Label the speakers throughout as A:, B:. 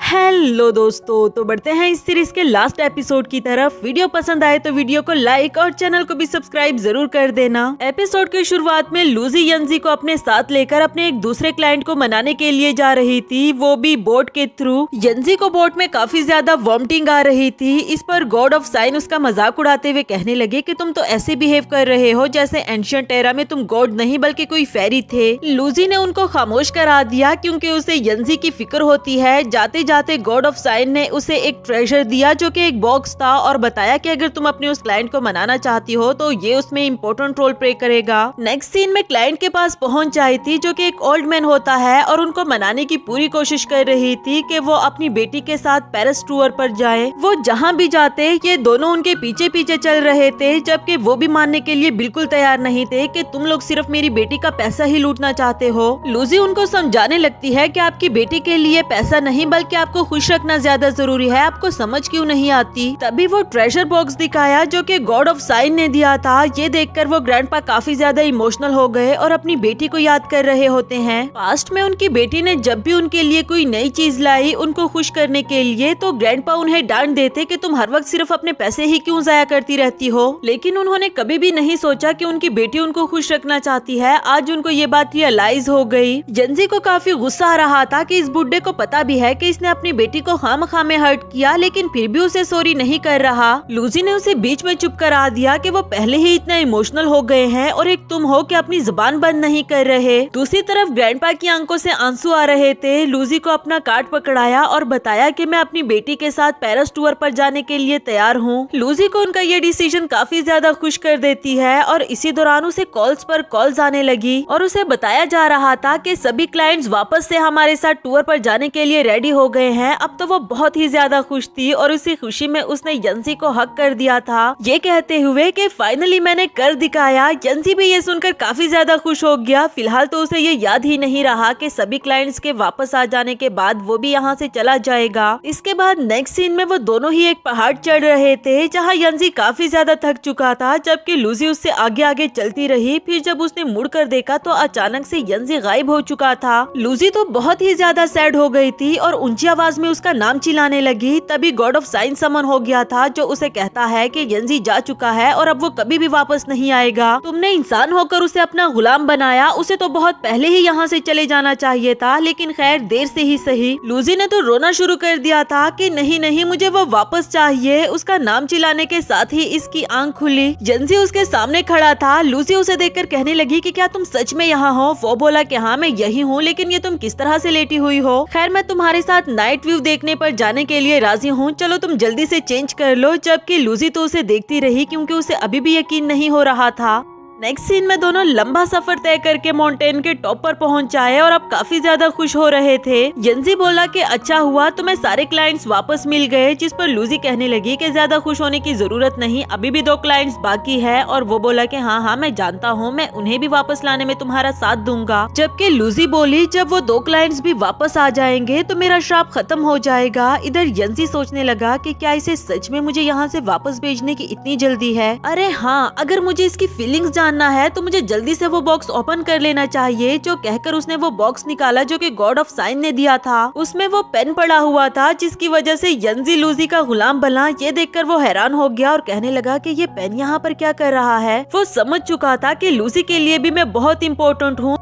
A: Hello दोस्तों, तो बढ़ते हैं इस सीरीज के लास्ट एपिसोड की तरफ। वीडियो पसंद आए तो वीडियो को लाइक और चैनल को भी सब्सक्राइब जरूर कर देना। एपिसोड की शुरुआत में लूजी यंजी को अपने साथ लेकर अपने एक दूसरे क्लाइंट को मनाने के लिए जा रही थी, वो भी बोट के थ्रू। यंजी को बोट में काफी ज्यादा वॉमिटिंग आ रही थी। इस पर गॉड ऑफ साइन उसका मजाक उड़ाते हुए कहने लगे कि तुम तो ऐसे बिहेव कर रहे हो जैसे एंशिएंट एरा में तुम गॉड नहीं बल्कि कोई फेरी थे। लूजी ने उनको खामोश करा दिया क्योंकि उसे यंजी की फिक्र होती है। जाते जाते गॉड ऑफ साइन ने उसे एक ट्रेजर दिया जो कि एक बॉक्स था और बताया कि अगर तुम अपने उस क्लाइंट को मनाना चाहती हो तो ये उसमें इम्पोर्टेंट रोल प्ले करेगा। नेक्स्ट सीन में क्लाइंट के पास पहुंच जाई थी जो कि एक ओल्ड मैन होता है और उनको मनाने की पूरी कोशिश कर रही थी कि वो अपनी बेटी के साथ पेरिस टूर पर जाए। वो जहाँ भी जाते ये दोनों उनके पीछे पीछे चल रहे थे, जबकि वो भी मानने के लिए बिल्कुल तैयार नहीं थे कि तुम लोग सिर्फ मेरी बेटी का पैसा ही लूटना चाहते हो। लूजी उनको समझाने लगती है कि आपकी बेटी के लिए पैसा नहीं बल्कि आपको खुश रखना ज्यादा जरूरी है, आपको समझ क्यों नहीं आती। तभी वो ट्रेजर बॉक्स दिखाया जो कि गॉड ऑफ साइन ने दिया था। ये देखकर वो ग्रैंडपा काफी ज्यादा इमोशनल हो गए और अपनी बेटी को याद कर रहे होते हैं। पास्ट में उनकी बेटी ने जब भी उनके लिए कोई नई चीज लाई उनको खुश करने के लिए, तो ग्रैंडपा उन्हें डांट देते कि तुम हर वक्त सिर्फ अपने पैसे ही क्यों जाया करती रहती हो। लेकिन उन्होंने कभी भी नहीं सोचा कि उनकी बेटी उनको खुश रखना चाहती है। आज उनको ये बात रियलाइज हो गई। यंजी को काफी गुस्सा आ रहा था कि इस बुड्ढे को पता भी है कि इसने अपनी बेटी को खामखा में हर्ट किया, लेकिन फिर भी उसे सॉरी नहीं कर रहा। लूजी ने उसे बीच में चुप करा दिया कि वो पहले ही इतना इमोशनल हो गए हैं और एक तुम हो कि अपनी जुबान बंद नहीं कर रहे। दूसरी तरफ ग्रैंडपा की आंखों से आंसू आ रहे थे। लूजी को अपना कार्ड पकड़ाया और बताया कि मैं अपनी बेटी के साथ पेरिस टूर पर जाने के लिए तैयार हूँ। लूजी को उनका ये डिसीजन काफी ज्यादा खुश कर देती है और इसी दौरान उसे कॉल्स पर कॉल्स आने लगी और उसे बताया जा रहा था कि सभी क्लाइंट्स वापस से हमारे साथ टूर पर जाने के लिए रेडी हो गए हैं। अब तो वो बहुत ही ज्यादा खुश थी और उसी खुशी में उसने यंजी को हक कर दिया था, ये कहते हुए कि फाइनली मैंने कर दिखाया। यंजी भी ये सुनकर काफी ज्यादा खुश हो गया। फिलहाल तो उसे ये याद ही नहीं रहा कि सभी क्लाइंट्स के वापस आ जाने के बाद वो भी यहाँ से चला जाएगा। इसके बाद नेक्स्ट सीन में वो दोनों ही एक पहाड़ चढ़ रहे थे जहाँ यंजी काफी ज्यादा थक चुका था, जबकि लूजी उससे आगे आगे चलती रही। फिर जब उसने मुड़कर देखा तो अचानक से यंजी गायब हो चुका था। लूजी तो बहुत ही ज्यादा सैड हो गई थी और ऊंची आवाज में उसका नाम चिल्लाने लगी। तभी गॉड ऑफ साइन समन हो गया था जो उसे कहता है कि यंजी जा चुका है और अब वो कभी भी वापस नहीं आएगा। तुमने इंसान होकर उसे अपना गुलाम बनाया, उसे तो बहुत पहले ही यहाँ से चले जाना चाहिए था, लेकिन खैर देर से ही सही। लूजी ने तो रोना शुरू कर दिया था कि नहीं नहीं मुझे वो वापस चाहिए। उसका नाम चिल्लाने के साथ ही इसकी आंख खुली। यंजी उसके सामने खड़ा था। लूजी उसे देखकर कहने लगी कि क्या तुम सच में यहाँ हो? वो बोला कि हाँ मैं यही हूँ, लेकिन ये तुम किस तरह से लेटी हुई हो? खैर मैं तुम्हारे साथ नाइट व्यू देखने पर जाने के लिए राजी हूँ, चलो तुम जल्दी से चेंज कर लो। जबकि लूजी तो उसे देखती रही क्योंकि उसे अभी भी यकीन नहीं हो रहा था। नेक्स्ट सीन में दोनों लंबा सफर तय करके माउंटेन के टॉप पर पहुंच आए और अब काफी ज्यादा खुश हो रहे थे। यंजी बोला कि अच्छा हुआ तुम्हें सारे क्लाइंट्स वापस मिल गए, जिस पर लूजी कहने लगी कि ज्यादा खुश होने की जरूरत नहीं, अभी भी 2 क्लाइंट्स बाकी है। और वो बोला कि हाँ हाँ मैं जानता हूँ, मैं उन्हें भी वापस लाने में तुम्हारा साथ दूंगा। जबकि लूजी बोली जब वो 2 क्लाइंट्स भी वापस आ जाएंगे तो मेरा श्राप खत्म हो जाएगा। इधर यंजी सोचने लगा कि क्या इसे सच में मुझे यहाँ से वापस भेजने की इतनी जल्दी है? अरे हाँ, अगर मुझे इसकी फीलिंग्स जानना है तो मुझे जल्दी से वो बॉक्स ओपन कर लेना चाहिए। जो कहकर उसने वो बॉक्स निकाला जो कि गॉड ऑफ साइन ने दिया था। उसमें वो पेन पड़ा हुआ था जिसकी वजह से यंजी लूजी का गुलाम बना। ये देखकर वो हैरान हो गया और कहने लगा कि ये पेन यहाँ पर क्या कर रहा है। वो समझ चुका था कि लूजी के लिए भी मैं बहुत इम्पोर्टेंट हूँ।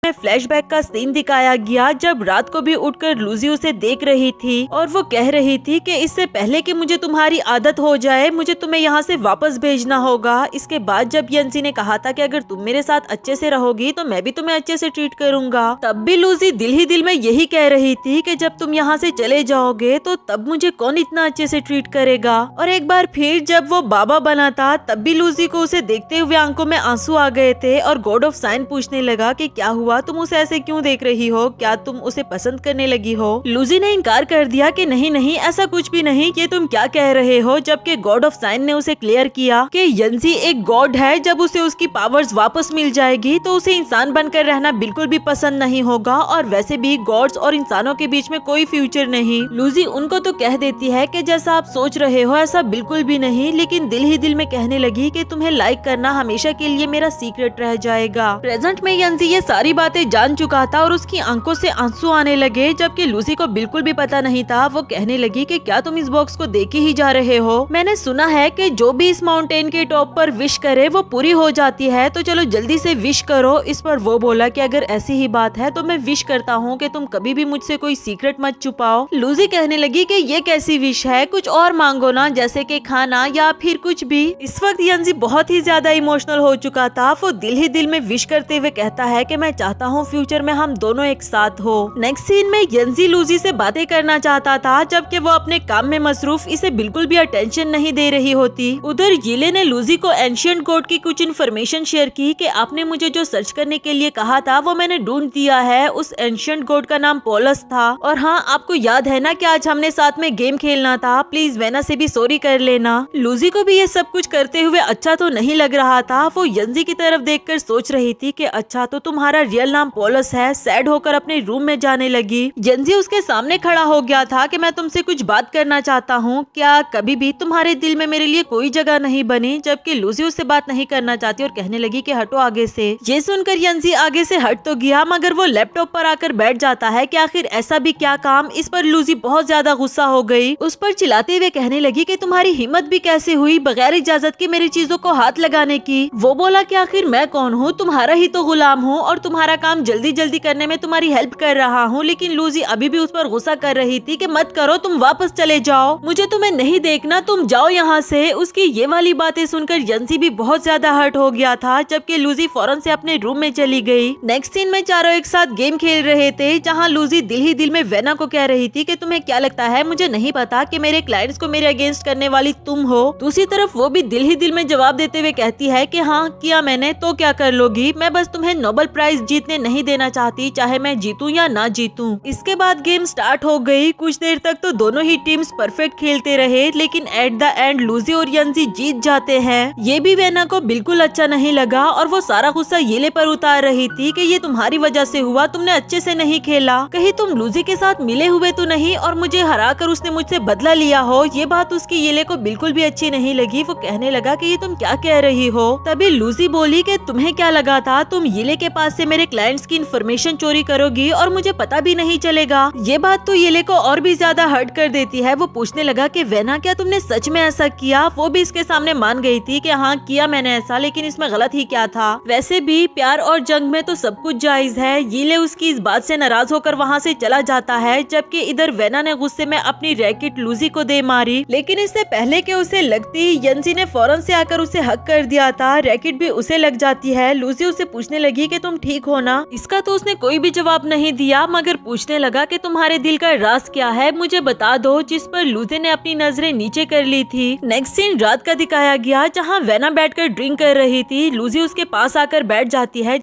A: फ्लैशबैक का सीन दिखाया गया जब रात को भी उठकर लूजी उसे देख रही थी और वो कह रही थी कि इससे पहले कि मुझे तुम्हारी आदत हो जाए मुझे तुम्हें यहाँ से वापस भेजना होगा। इसके बाद जब यंजी ने कहा था कि अगर तुम मेरे साथ अच्छे से रहोगी तो मैं भी तुम्हें अच्छे से ट्रीट करूंगा, तब भी लूजी दिल ही दिल में यही कह रही थी कि जब तुम यहाँ से चले जाओगे तो तब मुझे कौन इतना अच्छे से ट्रीट करेगा। और एक बार फिर जब वो बाबा बना था तब भी लूजी को उसे देखते हुए आंखों में आंसू आ गए थे और गॉड ऑफ साइन पूछने लगा कि क्या हुआ, तुम उसे ऐसे क्यों देख रही हो? क्या तुम उसे पसंद करने लगी हो? लूजी ने इनकार कर दिया कि नहीं नहीं ऐसा कुछ भी नहीं, ये तुम क्या कह रहे हो। जबकि गॉड ऑफ साइन ने उसे क्लियर किया कि यंजी एक गॉड है, जब उसे उसकी पावर्स वापस मिल जाएगी तो उसे इंसान बनकर रहना बिल्कुल भी पसंद नहीं होगा और वैसे भी गॉड्स और इंसानों के बीच में कोई फ्यूचर नहीं। लूजी उनको तो कह देती है कि जैसा आप सोच रहे हो ऐसा बिल्कुल भी नहीं, लेकिन दिल ही दिल में कहने लगी कि तुम्हें लाइक करना हमेशा के लिए मेरा सीक्रेट रह जाएगा। प्रेजेंट में यंजी ये सारी बात बातें जान चुका था और उसकी आंखों से आंसू आने लगे, जबकि लूसी को बिल्कुल भी पता नहीं था। वो कहने लगी कि क्या तुम इस बॉक्स को देखे ही जा रहे हो? मैंने सुना है कि जो भी इस माउंटेन के टॉप पर विश करे वो पूरी हो जाती है, तो चलो जल्दी से विश करो। इस पर वो बोला कि अगर ऐसी ही बात है तो मैं विश करता हूँ कि तुम कभी भी मुझसे कोई सीक्रेट मत छुपाओ। लूसी कहने लगी कि ये कैसी विश है, कुछ और मांगो ना, जैसे कि खाना या फिर कुछ भी। इस वक्त यंजी बहुत ही ज्यादा इमोशनल हो चुका था। वो दिल ही दिल में विश करते हुए कहता है कि मैं चाहता हूँ फ्यूचर में हम दोनों एक साथ हो। नेक्स्ट सीन में यंजी लूसी से बातें करना चाहता था, जबकि वो अपने काम में मसरूफ इसे बिल्कुल भी अटेंशन नहीं दे रही होती। उधर यीले ने लूसी को एंशिएंट गॉड की कुछ इन्फॉर्मेशन शेयर की कि आपने मुझे जो सर्च करने के लिए कहा था वो मैंने ढूंढ दिया है। उस एंशिएंट गॉड का नाम पोलस था। और हाँ, आपको याद है ना कि आज हमने साथ में गेम खेलना था, प्लीज वेना से भी सॉरी कर लेना। लूसी को भी ये सब कुछ करते हुए अच्छा तो नहीं लग रहा था। वो यंजी की तरफ देखकर सोच रही थी कि अच्छा तो तुम्हारा रियल नाम पोलस है। सैड होकर अपने रूम में जाने लगी। यंजी उसके सामने खड़ा हो गया था कि मैं तुमसे कुछ बात करना चाहता हूँ, क्या कभी भी तुम्हारे दिल में मेरे लिए कोई जगह नहीं बनी? जबकि लूसी उससे बात नहीं करना चाहती और कहने लगी कि हटो आगे से। ये सुनकर यंजी आगे से हट तो गया, मगर वो लैपटॉप पर आकर बैठ जाता है कि आखिर ऐसा भी क्या काम। इस पर लूसी बहुत ज्यादा गुस्सा हो गई। उस पर चिल्लाते हुए कहने लगी कि तुम्हारी हिम्मत भी कैसे हुई बगैर इजाजत के मेरी चीजों को हाथ लगाने की? वो बोला कि आखिर मैं कौन हूँ, तुम्हारा ही तो गुलाम हूँ और तुम्हारा काम जल्दी जल्दी करने में तुम्हारी हेल्प कर रहा हूँ। लेकिन लूसी अभी भी उस पर गुस्सा कर रही थी कि मत करो, तुम वापस चले जाओ, मुझे तुम्हें नहीं देखना, तुम जाओ यहाँ से। उसकी ये वाली बातें सुनकर यंजी भी बहुत ज्यादा हर्ट हो गया था, जबकि लूसी फौरन से अपने रूम में चली गई। नेक्स्ट सीन में चारों एक साथ गेम खेल रहे थे, जहाँ लूसी दिल ही दिल में वेना को कह रही थी कि तुम्हें क्या लगता है, मुझे नहीं पता कि मेरे क्लाइंट्स को मेरे अगेंस्ट करने वाली तुम हो। दूसरी तरफ वो भी दिल ही दिल में जवाब देते हुए कहती है कि हाँ किया मैंने, तो क्या कर लोगी, मैं बस तुम्हें नोबेल प्राइज जीतने नहीं देना चाहती, चाहे मैं जीतूं या ना जीतूं। इसके बाद गेम स्टार्ट हो गई। कुछ देर तक तो दोनों ही टीम्स परफेक्ट खेलते रहे, लेकिन एट द एंड लूसी और यंजी जीत जाते हैं। ये भी वेना को बिल्कुल अच्छा नहीं लगा और वो सारा गुस्सा येले पर उतार रही थी कि ये तुम्हारी वजह से हुआ, तुमने अच्छे से नहीं खेला, कहीं तुम लूसी के साथ मिले हुए तो नहीं और मुझे हरा कर उसने मुझसे बदला लिया हो। ये बात उसकी येले को बिल्कुल भी अच्छी नहीं लगी। वो कहने लगा कि ये तुम क्या कह रही हो। तभी लूसी बोली कि तुम्हें क्या लगा था तुम येले के पास से मेरे क्लाइंट्स की इन्फॉर्मेशन चोरी करोगी और मुझे पता भी नहीं चलेगा। ये बात तो येले को और भी ज्यादा हर्ट कर देती है। वो पूछने लगा कि वेना क्या तुमने सच में ऐसा किया? वो भी इसके सामने मान गई थी कि हाँ किया मैंने ऐसा, लेकिन इसमें गलत ही क्या था। वैसे भी प्यार और जंग में तो सब कुछ जायज है। येले उसकी इस बात से नाराज होकर वहाँ से चला जाता है, जबकि इधर वेना ने गुस्से में अपनी रैकेट लूसी को दे मारी, लेकिन इससे पहले कि उसे लगती यंजी ने फौरन से आकर उसे हक कर दिया था। रैकेट भी उसे लग जाती है। लूसी उससे पूछने लगी कि तुम ठीक हो ना? इसका तो उसने कोई भी जवाब नहीं दिया, मगर पूछने लगा कि तुम्हारे दिल का राज क्या है, मुझे बता दो, जिस पर लूसी ने अपनी नजरें नीचे कर ली थी। नेक्स्ट सीन रात का दिखाया गया, जहाँ वेना बैठकर ड्रिंक कर रही थी। लूसी उसके पास आकर बैठ जाती है।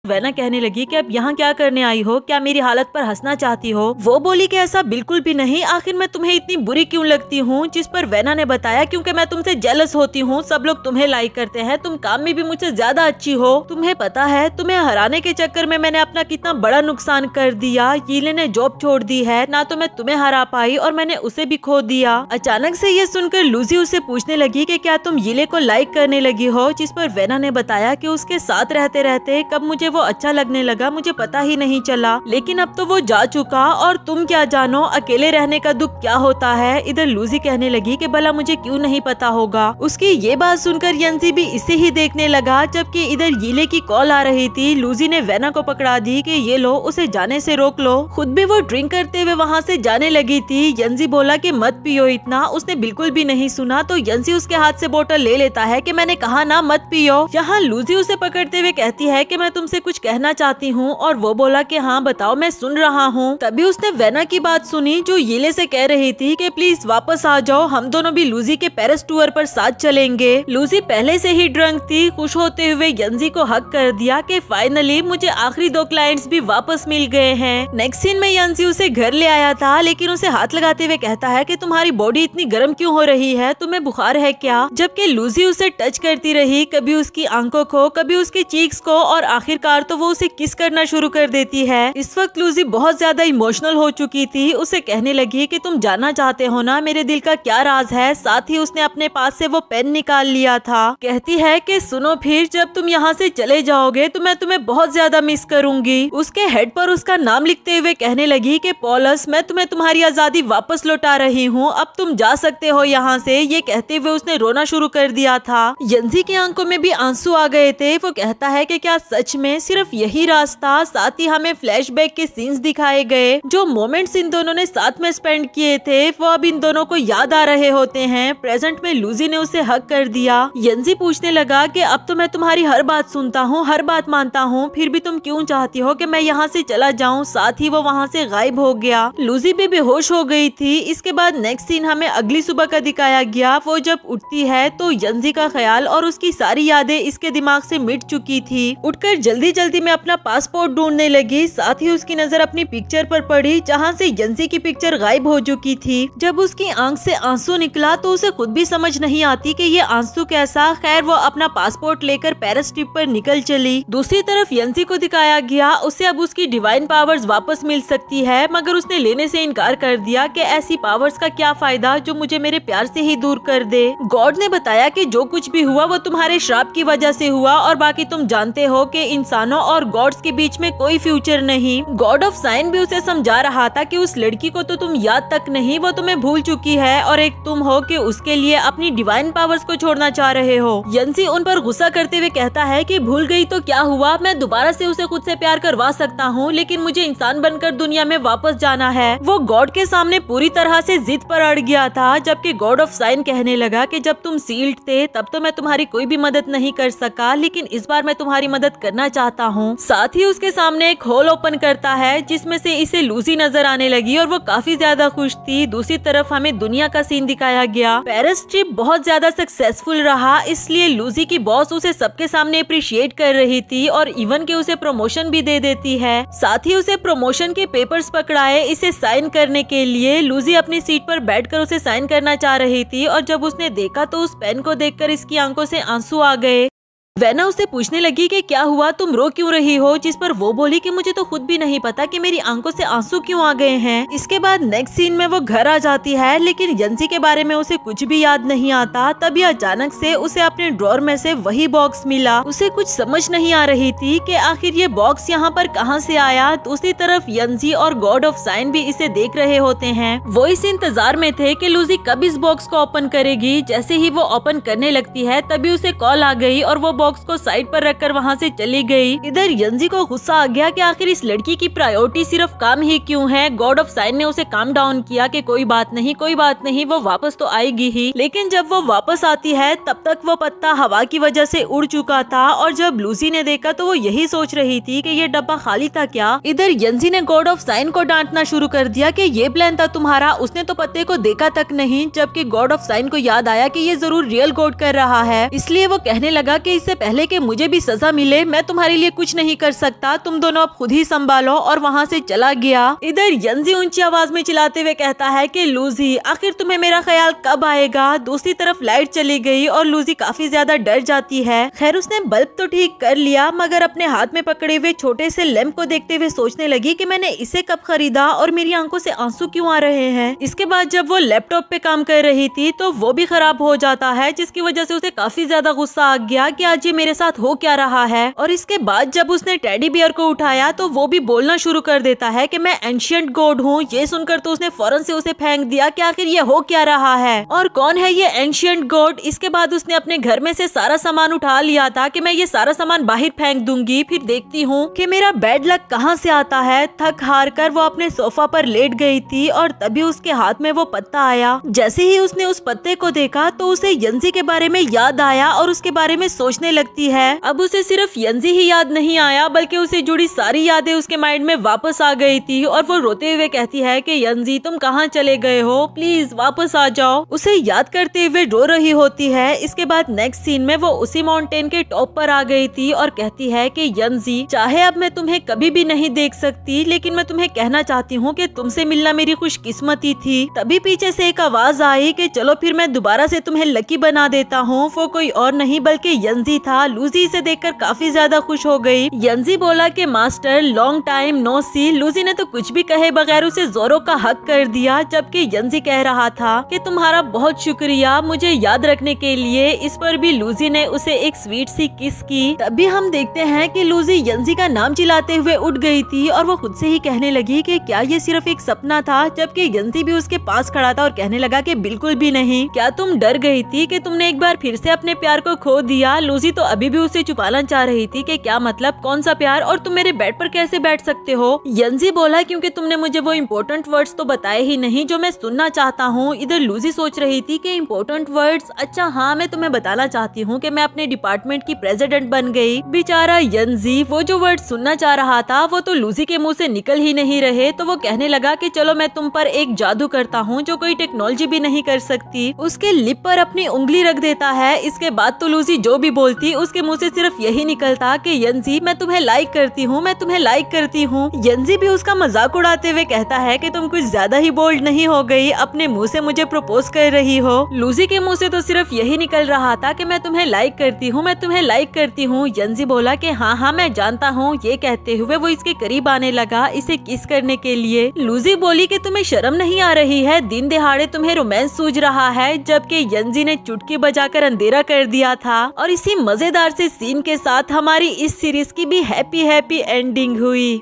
A: वेना कहने लगी कि अब यहाँ क्या करने आई हो, क्या मेरी हालत पर हंसना चाहती हो? वो बोली कि ऐसा बिल्कुल भी नहीं, आखिर मैं तुम्हें इतनी बुरी क्यों लगती हूँ? जिस पर वेना ने बताया क्योंकि मैं तुमसे जेलस होती हूँ, सब लोग तुम्हें लाइक करते हैं, तुम काम में भी मुझसे ज्यादा अच्छी हो। तुम्हें पता है तुम्हें हराने के चक्कर में मैंने अपना कितना बड़ा नुकसान कर दिया। येले ने जॉब छोड़ दी है, ना तो मैं तुम्हें हरा पाई और मैंने उसे भी खो दिया। अचानक से ये सुनकर लूसी उससे पूछने लगी कि क्या तुम येले को लाइक करने लगी हो? जिस पर वेना ने बताया कि उसके साथ रहते रहते कब मुझे वो अच्छा लगने लगा मुझे पता ही नहीं चला, लेकिन अब तो वो जा चुका और तुम क्या जानो अकेले रहने का दुख क्या होता है। इधर लूसी कहने लगी कि भला मुझे क्यों नहीं पता होगा। उसकी ये बात सुनकर यंजी भी इसे ही देखने लगा, जबकि इधर येले की कॉल आ रही थी। लूसी ने वेना को पकड़ा दी कि ये लो, उसे जाने से रोक लो। खुद भी वो ड्रिंक करते हुए वहाँ से जाने लगी थी। यंजी बोला कि मत पियो इतना, उसने बिल्कुल भी नहीं सुना, तो यंजी उसके हाथ से बोतल ले लेता है कि मैंने कहा ना मत पियो। यहाँ लूसी उसे पकड़ते हुए कहती है कि मैं तुमसे कुछ कहना चाहती हूँ, और वो बोला कि हाँ बताओ मैं सुन रहा हूँ। तभी उसने वेना की बात सुनी जो येले से कह रही थी कि प्लीज वापस आ जाओ, हम दोनों भी लूसी के पेरिस टूर पर साथ चलेंगे। लूसी पहले से ही ड्रंक थी। खुश होते हुए यंजी को हक कर दिया कि फाइनली मुझे आखिरी 2 क्लाइंट्स भी वापस मिल गए हैं। नेक्स्ट सीन में यंजी उसे घर ले आया था, लेकिन उसे हाथ लगाते हुए कहता है कि तुम्हारी बॉडी इतनी गर्म क्यों हो रही है, तुम्हें बुखार है क्या? जबकि लूसी उसे टच करती रही, कभी उसकी आंखों को, कभी उसके चीक्स को, और आखिरकार बार तो वो उसे किस करना शुरू कर देती है। इस वक्त लूजी बहुत ज्यादा इमोशनल हो चुकी थी। उसे कहने लगी कि तुम जानना चाहते हो ना मेरे दिल का क्या राज है। साथ ही उसने अपने पास से वो पेन निकाल लिया था। कहती है कि सुनो, फिर जब तुम यहाँ से चले जाओगे तो मैं तुम्हें बहुत ज्यादा मिस करूंगी। उसके हेड पर उसका नाम लिखते हुए कहने लगी कि पॉलस, मैं तुम्हें तुम्हारी आजादी वापस लौटा रही हूँ, अब तुम जा सकते हो यहाँ से। ये कहते हुए उसने रोना शुरू कर दिया था। यंजी की आंखों में भी आंसू आ गए थे। वो कहता है कि क्या सच में सिर्फ यही रास्ता। साथ ही हमें फ्लैशबैक के सीन्स दिखाए गए, जो मोमेंट्स इन दोनों ने साथ में स्पेंड किए थे वो अब इन दोनों को याद आ रहे होते हैं। प्रेजेंट में लूजी ने उसे हक कर दिया। यंजी पूछने लगा कि अब तो मैं तुम्हारी हर बात सुनता हूँ, हर बात मानता हूँ, फिर भी तुम क्यों चाहती हो कि मैं यहाँ से चला जाऊँ। साथ ही वो वहाँ से गायब हो गया। लूजी भी बेहोश हो गई थी। इसके बाद नेक्स्ट सीन हमें अगली सुबह का दिखाया गया। वो जब उठती है तो यंजी का ख्याल और उसकी सारी यादें इसके दिमाग से मिट चुकी थी। उठकर जल्दी जल्दी में अपना पासपोर्ट ढूंढने लगी। साथ ही उसकी नजर अपनी पिक्चर पर पड़ी जहाँ से यंजी की पिक्चर गायब हो चुकी थी। जब उसकी आंख से आंसू निकला तो उसे खुद भी समझ नहीं आती कि ये आंसू कैसा। खैर वो अपना पासपोर्ट लेकर पेरिस ट्रिप पर निकल चली। दूसरी तरफ यंजी को दिखाया गया, उसे अब उसकी डिवाइन पावर्स वापस मिल सकती है, मगर उसने लेने से इनकार कर दिया कि ऐसी पावर्स का क्या फायदा जो मुझे मेरे प्यार से ही दूर कर दे। गॉड ने बताया कि जो कुछ भी हुआ वो तुम्हारे श्राप की वजह से हुआ और बाकी तुम जानते हो कि इंसानों और गॉड्स के बीच में कोई फ्यूचर नहीं। गॉड ऑफ साइन भी उसे समझा रहा था कि उस लड़की को तो तुम याद तक नहीं, वो तुम्हें भूल चुकी है और एक तुम हो कि उसके लिए अपनी डिवाइन पावर्स को छोड़ना चाह रहे हो। यंजी उन पर गुस्सा करते हुए कहता है कि भूल गई तो क्या हुआ, मैं दोबारा से उसे खुद से प्यार करवा सकता हूँ, लेकिन मुझे इंसान बनकर दुनिया में वापस जाना है। वो गॉड के सामने पूरी तरह से जिद पर अड़ गया था, जबकि गॉड ऑफ साइन कहने लगा कि जब तुम सील्ड थे तब तो मैं तुम्हारी कोई भी मदद नहीं कर सका, लेकिन इस बार मैं तुम्हारी मदद करना चाहता हूँ। साथ ही उसके सामने एक होल ओपन करता है जिसमें से इसे लूसी नजर आने लगी और वो काफी ज्यादा खुश थी। दूसरी तरफ हमें दुनिया का सीन दिखाया गया। पेरिस ट्रिप बहुत ज्यादा सक्सेसफुल रहा, इसलिए लूसी की बॉस उसे सबके सामने अप्रिशिएट कर रही थी और इवन के उसे प्रमोशन भी दे देती है। साथ ही उसे प्रमोशन के पेपर्स पकड़ाए इसे साइन करने के लिए। लूसी अपनी सीट पर बैठकर उसे साइन करना चाह रही थी और जब उसने देखा तो उस पेन को देखकर इसकी आंखों से आंसू आ गए। वेना उससे पूछने लगी कि क्या हुआ, तुम रो क्यों रही हो, जिस पर वो बोली कि मुझे तो खुद भी नहीं पता कि मेरी आंखों से आंसू क्यों आ गए हैं। इसके बाद नेक्स्ट सीन में वो घर आ जाती है, लेकिन यंजी के बारे में उसे कुछ भी याद नहीं आता। तभी अचानक से उसे अपने ड्रॉर में से वही बॉक्स मिला। उसे कुछ समझ नहीं आ रही थी कि आखिर ये बॉक्स यहाँ पर कहाँ से आया। दूसरी तरफ यंजी और गॉड ऑफ साइन भी इसे देख रहे होते हैं। वो इस इंतजार में थे कि लूजी कब इस बॉक्स को ओपन करेगी। जैसे ही वो ओपन करने लगती है तभी उसे कॉल आ गई और वो बॉक्स को साइड पर रखकर वहाँ से चली गई। इधर यंजी को गुस्सा आ गया कि आखिर इस लड़की की प्रायोरिटी सिर्फ काम ही क्यों है। गॉड ऑफ साइन ने उसे काम डाउन किया कि कोई बात नहीं, वो वापस तो आएगी ही। लेकिन जब वो वापस आती है तब तक वो पत्ता हवा की वजह से उड़ चुका था और जब लूसी ने देखा तो वो यही सोच रही थी कि ये डब्बा खाली था क्या। इधर यंजी ने गॉड ऑफ साइन को डांटना शुरू कर दिया कि ये प्लान था तुम्हारा, उसने तो पत्ते को देखा तक नहीं। जबकि गॉड ऑफ साइन को याद आया कि ये जरूर रियल गॉड कर रहा है, इसलिए वो कहने लगा कि इससे पहले कि मुझे भी सजा मिले मैं तुम्हारे लिए कुछ नहीं कर सकता, तुम दोनों अब खुद ही संभालो, और वहाँ से चला गया। इधर यंजी ऊंची आवाज में चिल्लाते हुए कहता है कि लूजी आखिर तुम्हें मेरा ख्याल कब आएगा। दूसरी तरफ लाइट चली गई और लूजी काफी ज्यादा डर जाती है। खैर उसने बल्ब तो ठीक कर लिया, मगर अपने हाथ में पकड़े हुए छोटे से लैंप को देखते हुए सोचने लगी कि मैंने इसे कब खरीदा और मेरी आंखों से आंसू क्यों आ रहे हैं। इसके बाद जब वो लैपटॉप पे काम कर रही थी तो वो भी खराब हो जाता है, जिसकी वजह से उसे काफी ज्यादा गुस्सा आ गया कि आज ये मेरे साथ हो क्या रहा है। और इसके बाद जब उसने टेडी बियर को उठाया तो वो भी बोलना शुरू कर देता है कि मैं एंशिएंट गॉड हूँ। ये सुनकर तो उसने फौरन से उसे फेंक दिया कि आखिर ये हो क्या रहा है और कौन है ये एंशिएंट गॉड। इसके बाद उसने अपने घर में से सारा सामान उठा लिया था कि मैं ये सारा सामान बाहर फेंक दूंगी, फिर देखती हूँ कि मेरा बैड लक कहाँ से आता है। थक हार कर वो अपने सोफा पर लेट गई थी और तभी उसके हाथ में वो पत्ता आया। जैसे ही उसने उस पत्ते को देखा तो उसे यंजी के बारे में याद आया और उसके बारे में सोचने लगती है। अब उसे सिर्फ यंजी ही याद नहीं आया बल्कि उसे जुड़ी सारी यादें उसके माइंड में वापस आ गई थी और वो रोते हुए कहती है कि यंजी तुम कहाँ चले गए हो, प्लीज वापस आ जाओ। उसे याद करते हुए रो रही होती है। इसके बाद नेक्स्ट सीन में वो उसी माउंटेन के टॉप पर आ गई थी और कहती है कि यंजी चाहे अब मैं तुम्हें कभी भी नहीं देख सकती, लेकिन मैं तुम्हें कहना चाहती हूँ कि तुमसे मिलना मेरी खुशकिस्मती थी। तभी पीछे से एक आवाज आई कि चलो फिर मैं दोबारा से तुम्हें लकी बना देता हूँ। वो कोई और नहीं बल्कि यंजी था। लूजी इसे देखकर काफी ज्यादा खुश हो गई। यंजी बोला कि मास्टर लॉन्ग टाइम नो सी। लूजी ने तो कुछ भी कहे बगैर उसे जोरो का हक कर दिया, जबकि यंजी कह रहा था कि तुम्हारा बहुत शुक्रिया मुझे याद रखने के लिए। इस पर भी लूजी ने उसे एक स्वीट सी किस की। तभी हम देखते हैं कि लूजी यंजी का नाम चिल्लाते हुए उठ गई थी और वो खुद से ही कहने लगी कि क्या ये सिर्फ एक सपना था, जबकि यंजी भी उसके पास खड़ा था और कहने लगा कि बिल्कुल भी नहीं। क्या तुम डर गई थी कि तुमने एक बार फिर से अपने प्यार को खो दिया? लूजी तो अभी भी उसे छुपाना चाह रही थी कि क्या मतलब, कौन सा प्यार, और तुम मेरे बेड पर कैसे बैठ सकते हो? यंजी बोला क्योंकि तुमने मुझे वो इम्पोर्टेंट वर्ड्स तो बताए ही नहीं जो मैं सुनना चाहता हूँ। इधर लूजी सोच रही थी कि इम्पोर्टेंट वर्ड्स, अच्छा हाँ, मैं तुम्हें बताना चाहती हूँ कि मैं अपने डिपार्टमेंट की प्रेसिडेंट बन गई। बेचारा यंजी वो जो वर्ड सुनना चाह रहा था वो तो लूजी के मुंह से निकल ही नहीं रहे, तो वो कहने लगा कि चलो मैं तुम पर एक जादू करता हूँ जो कोई टेक्नोलॉजी भी नहीं कर सकती। उसके लिप पर अपनी उंगली रख देता है। इसके बाद तो लूजी जो भी बोलती उसके मुंह से सिर्फ यही निकलता कि यंजी मैं तुम्हें लाइक करती हूँ, मैं तुम्हें लाइक करती हूँ। यंजी भी उसका मजाक उड़ाते हुए कहता है कि तुम कुछ ज्यादा ही बोल्ड नहीं हो गई, अपने मुंह से मुझे प्रपोज कर रही हो? लूजी के मुंह से तो सिर्फ यही निकल रहा था कि मैं तुम्हें लाइक करती हूँ, मैं तुम्हें लाइक करती हूँ। यंजी बोला कि हाँ हाँ मैं जानता हूँ। ये कहते हुए वो इसके करीब आने लगा इसे किस करने के लिए। लूजी बोली कि तुम्हें शर्म नहीं आ रही है, दिन दिहाड़े तुम्हें रोमांस सूझ रहा है, जबकि यंजी ने चुटकी बजाकर अंधेरा कर दिया था। और इसी मजेदार से सीन के साथ हमारी इस सीरीज की भी हैप्पी एंडिंग हुई।